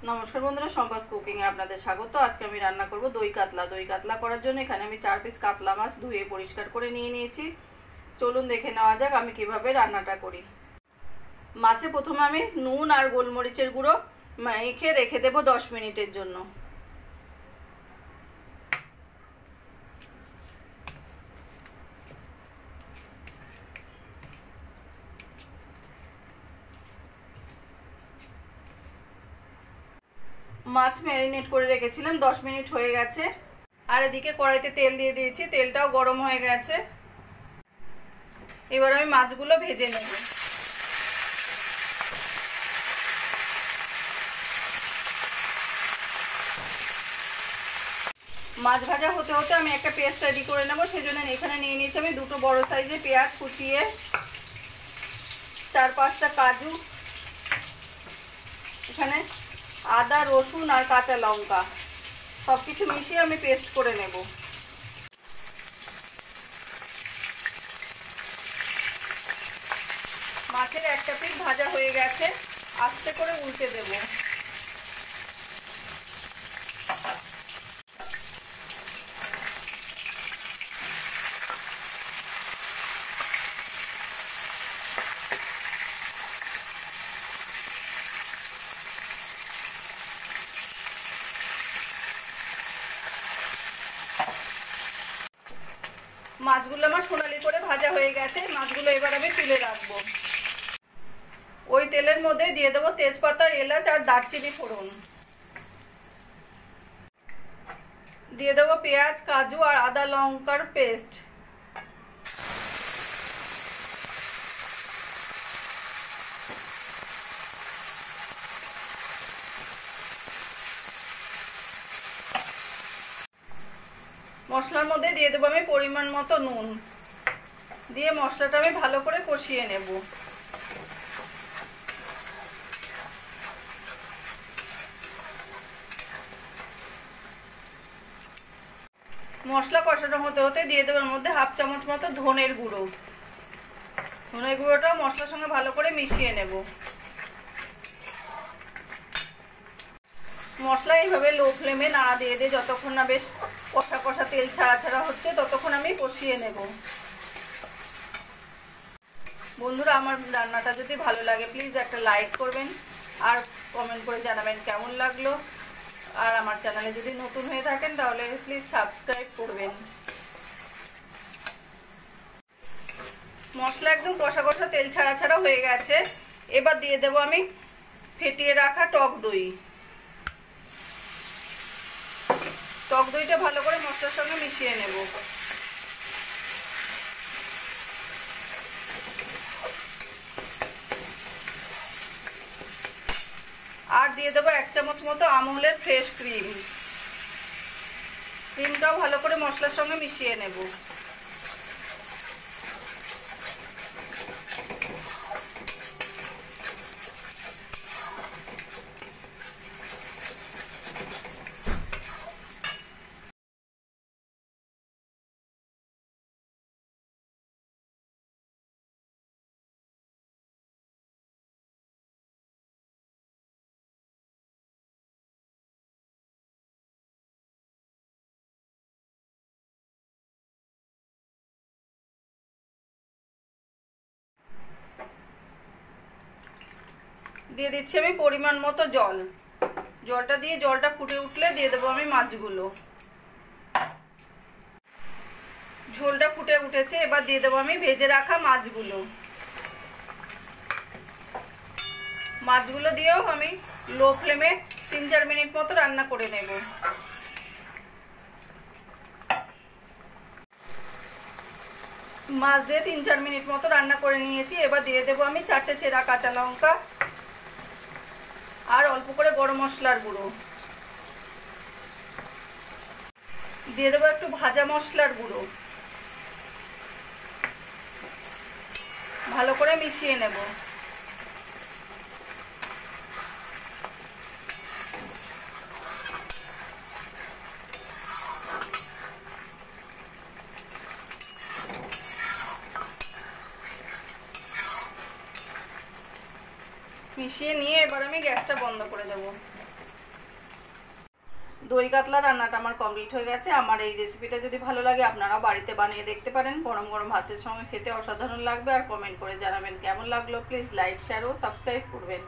নমস্কার বন্ধুরা, সম্পাস কুকিংয়ে আপনাদের স্বাগত। আজকে আমি রান্না করব দই কাতলা। দই কাতলা করার জন্য এখানে আমি 4 পিস কাতলা মাছ ধুয়ে পরিষ্কার করে নিয়ে নিয়েছি। চলুন দেখে নেওয়া যাক আমি কিভাবে রান্নাটা করি। মাছে প্রথমে আমি নুন আর গোলমরিচের গুঁড়ো মেখে রেখে দেবো 10 মিনিটের জন্য। মাছ ম্যারিনেট করে রেখেছিলাম, 10 মিনিট হয়ে গেছে। আর এদিকে কড়াইতে তেল দিয়ে দিয়েছি, তেলটাও গরম হয়ে গেছে। এবার আমি মাছগুলো ভেজে নেব। মাছ ভাজা হতে হতে আমি একটা পেস্ট রেডি করে নেব। সেজন্য এখানে নিয়ে নিয়েছি আমি দুটো বড় সাইজের পেঁয়াজ কুচিয়ে, 4-5টা কাজু, এখানে আদা, রসুন আর কাঁচা লঙ্কা সব কিছু মিশিয়ে আমি পেস্ট করে নেব। মাছের একটা পিস ভাজা হয়ে গেছে, আস্তে করে উল্টে দেব। মাছগুলো আমার সোনালি করে ভাজা হয়ে গেছে। মাছগুলো এবার আমি তুলে রাখবো। ওই তেলের মধ্যে দিয়ে দেবো তেজপাতা, এলাচ আর দারচিনি ফোড়ন। দিয়ে দেবো পেঁয়াজ, কাজু আর আদা লঙ্কার পেস্ট। মশলার মধ্যে দিয়ে দেবো আমি পরিমাণ মতো নুন। দিয়ে মশলাটা আমি ভালো করে কষিয়ে নেব। মশলা কষানো হতে হতে দিয়ে দেবো এর মধ্যে 1/2 চামচ মতো ধনের গুঁড়ো। ধনের গুঁড়োটাও মশলার সঙ্গে ভালো করে মিশিয়ে নেব। মশলা এইভাবে লো ফ্লেমে নাড়া দিয়ে দিয়ে যতক্ষণ না বেশ কষা কষা তেল ছাড়া ছাড়া হচ্ছে ততক্ষণ আমি কষিয়ে নেব। বন্ধুরা, আমার রান্নাটা যদি ভালো লাগে প্লিজ একটা লাইক করবেন আর কমেন্ট করে জানাবেন কেমন লাগলো। আর আমার চ্যানেলে যদি নতুন হয়ে থাকেন তাহলে প্লিজ সাবস্ক্রাইব করবেন। মশলা একদম কষা কষা তেল ছাড়া ছাড়া হয়ে গেছে। এবার দিয়ে দেবো আমি ফেটিয়ে রাখা টক দই। টক দইটা ভালো করে মশলার সঙ্গে মিশিয়ে নেব। আর দিয়ে দেবো 1 চামচ মতো আমুলের ফ্রেশ ক্রিম। ক্রিমটাও ভালো করে মশলার সঙ্গে মিশিয়ে নেব। দিয়ে দিচ্ছি আমি পরিমাণ মতো জল। জলটা দিয়ে জলটা ফুটে উঠলে দিয়ে দেবো আমি মাছগুলো। ঝোলটা ফুটে উঠেছে, এবার দিয়ে দেবো আমি ভেজে রাখা মাছগুলো। মাছগুলো দিয়েও আমি লো ফ্লেমে 3-4 মিনিট মতো রান্না করে নেব। মাছ দিয়ে 3-4 মিনিট মতো রান্না করে নিয়েছি। এবার দিয়ে দেবো আমি 4টে চেরা কাঁচা লঙ্কা আর অল্প করে গরম মশলার গুঁড়ো। দিয়ে দেবো একটু ভাজা মশলার গুঁড়ো। ভালো করে মিশিয়ে নেব। মিশিয়ে নিয়ে এবার আমি গ্যাসটা বন্ধ করে দেব। দই কাতলা রান্নাটা আমার কমপ্লিট হয়ে গেছে। আমার এই রেসিপিটা যদি ভালো লাগে আপনারাও বাড়িতে বানিয়ে দেখতে পারেন। গরম গরম ভাতের সঙ্গে খেতে অসাধারণ লাগবে। আর কমেন্ট করে জানাবেন কেমন লাগলো। প্লিজ লাইক, শেয়ার ও সাবস্ক্রাইব করবেন।